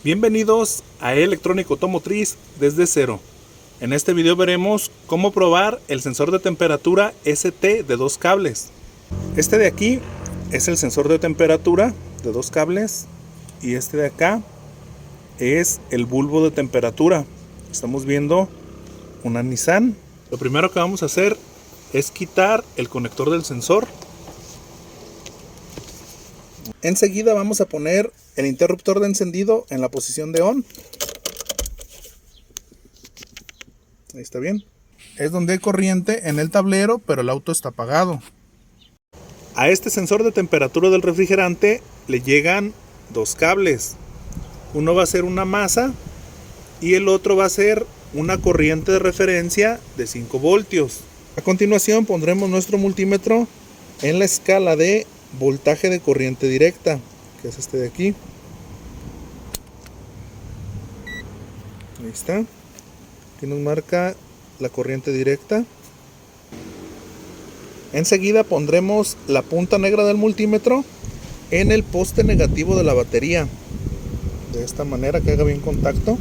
Bienvenidos a Electrónica Automotriz desde cero. En este video veremos cómo probar el sensor de temperatura ST de dos cables. Este de aquí es el sensor de temperatura de dos cables y este de acá es el bulbo de temperatura. Estamos viendo una Nissan. Lo primero que vamos a hacer es quitar el conector del sensor. Enseguida vamos a poner el interruptor de encendido en la posición de on. Ahí está bien. Es donde hay corriente en el tablero, pero el auto está apagado. A este sensor de temperatura del refrigerante le llegan dos cables. Uno va a ser una masa y el otro va a ser una corriente de referencia de 5 voltios. A continuación pondremos nuestro multímetro en la escala de voltaje de corriente directa, que es este de aquí. Ahí está. Aquí nos marca la corriente directa. Enseguida pondremos la punta negra del multímetro en el poste negativo de la batería. De esta manera que haga bien contacto.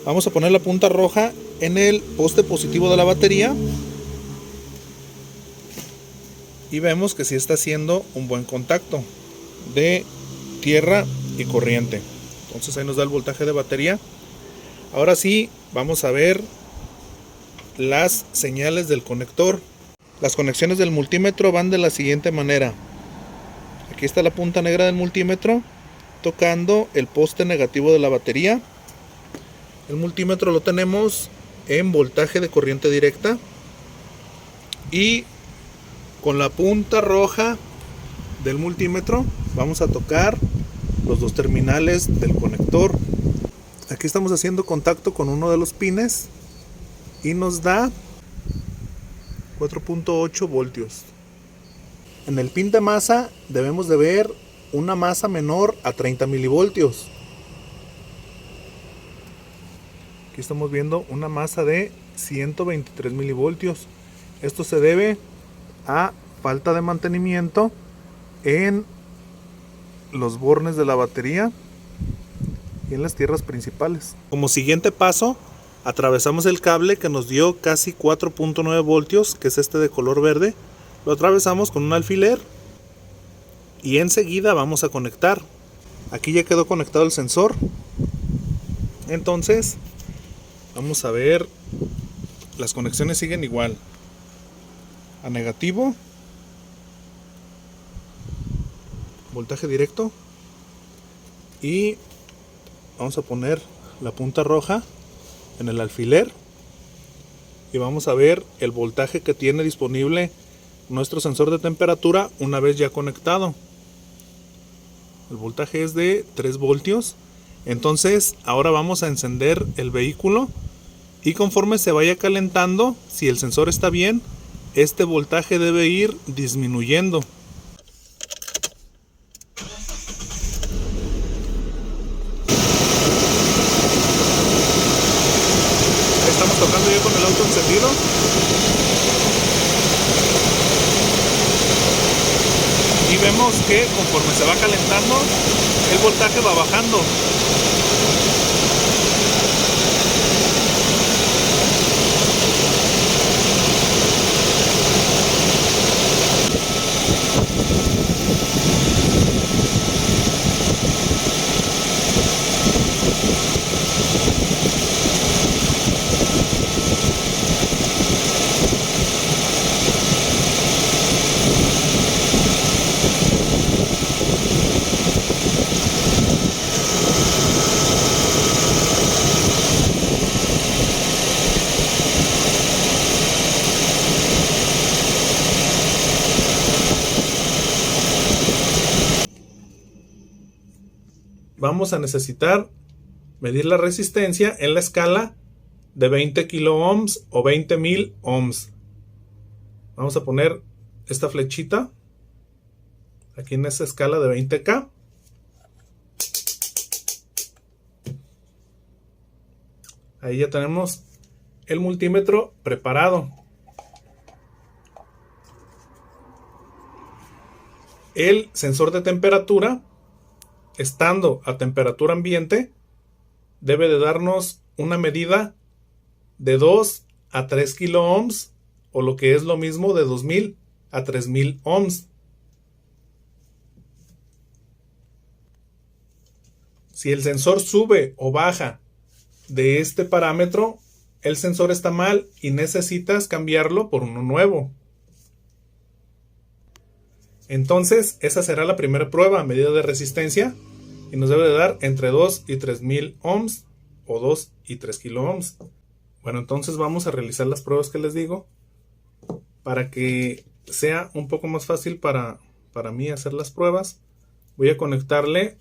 Vamos a poner la punta roja en el poste positivo de la batería. Y vemos que sí está haciendo un buen contacto de tierra y corriente. Entonces ahí nos da el voltaje de batería. Ahora sí, vamos a ver las señales del conector. Las conexiones del multímetro van de la siguiente manera. Aquí está la punta negra del multímetro tocando el poste negativo de la batería. El multímetro lo tenemos en voltaje de corriente directa. Y con la punta roja del multímetro vamos a tocar los dos terminales del conector. Aquí estamos haciendo contacto con uno de los pines y nos da 4.8 voltios. En el pin de masa debemos de ver una masa menor a 30 milivoltios. Aquí estamos viendo una masa de 123 milivoltios. Esto se debe a falta de mantenimiento en los bornes de la batería y en las tierras principales. Como siguiente paso, atravesamos el cable que nos dio casi 4.9 voltios, que es este de color verde. Lo atravesamos con un alfiler y enseguida vamos a conectar. Aquí ya quedó conectado el sensor. Entonces vamos a ver, las conexiones siguen igual. A negativo, voltaje directo, y vamos a poner la punta roja en el alfiler y vamos a ver el voltaje que tiene disponible nuestro sensor de temperatura una vez ya conectado. El voltaje es de 3 voltios. Entonces ahora vamos a encender el vehículo y conforme se vaya calentando, si el sensor está bien, este voltaje debe ir disminuyendo. Estamos tocando ya con el auto encendido. Y vemos que conforme se va calentando, el voltaje va bajando. Vamos a necesitar medir la resistencia en la escala de 20 kilo ohms o 20.000 ohms. Vamos a poner esta flechita aquí en esa escala de 20K. Ahí ya tenemos el multímetro preparado. El sensor de temperatura estando a temperatura ambiente, debe de darnos una medida de 2 a 3 kilo ohms, o lo que es lo mismo de 2000 a 3000 ohms. Si el sensor sube o baja de este parámetro, el sensor está mal y necesitas cambiarlo por uno nuevo. Entonces, esa será la primera prueba, medida de resistencia, y nos debe de dar entre 2 y 3000 ohms o 2 y 3 kilo ohms. Bueno, entonces vamos a realizar las pruebas que les digo para que sea un poco más fácil para mí hacer las pruebas. Voy a conectarle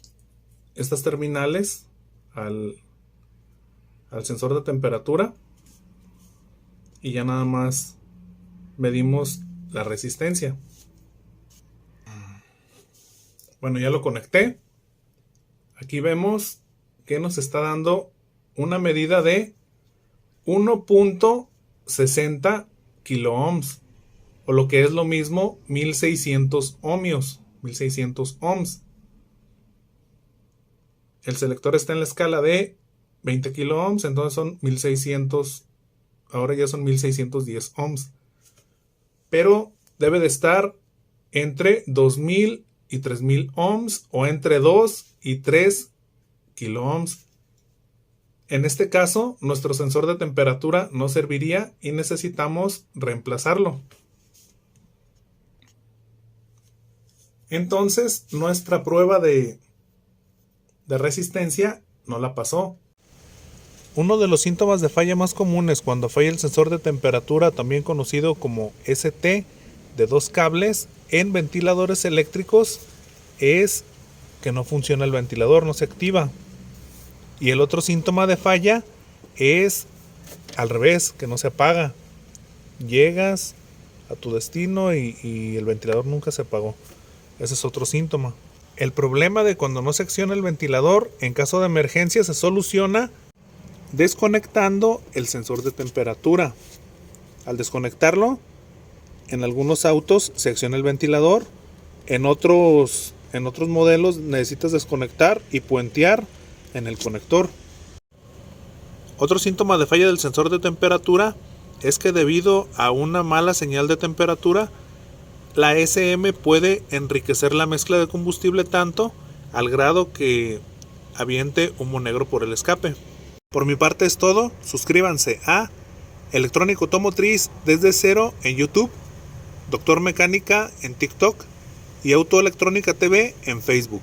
estas terminales al sensor de temperatura y ya nada más medimos la resistencia. Bueno, ya lo conecté. Aquí vemos que nos está dando una medida de 1.60 kilo ohms, o lo que es lo mismo 1600 ohmios, 1600 ohms. El selector está en la escala de 20 kilo ohms, entonces son 1600, ahora ya son 1610 ohms. Pero debe de estar entre 2000 y 3000 ohms, o entre 2 y 3 kilo ohms. En este caso, nuestro sensor de temperatura no serviría y necesitamos reemplazarlo. Entonces, nuestra prueba de resistencia no la pasó. Uno de los síntomas de falla más comunes cuando falla el sensor de temperatura, también conocido como ST de 2 cables en ventiladores eléctricos, es que no funciona el ventilador, no se activa. Y el otro síntoma de falla es al revés, que no se apaga. Llegas a tu destino y el ventilador nunca se apagó. Ese es otro síntoma. El problema de cuando no se acciona el ventilador, en caso de emergencia, se soluciona desconectando el sensor de temperatura. Al desconectarlo, en algunos autos se acciona el ventilador, en otros modelos necesitas desconectar y puentear en el conector. Otro síntoma de falla del sensor de temperatura es que debido a una mala señal de temperatura, la SM puede enriquecer la mezcla de combustible tanto al grado que aviente humo negro por el escape. Por mi parte es todo. Suscríbanse a Electrónica Automotriz desde cero en YouTube, Doctor Mecánica en TikTok y Autoelectrónica TV en Facebook.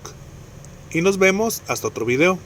Y nos vemos hasta otro video.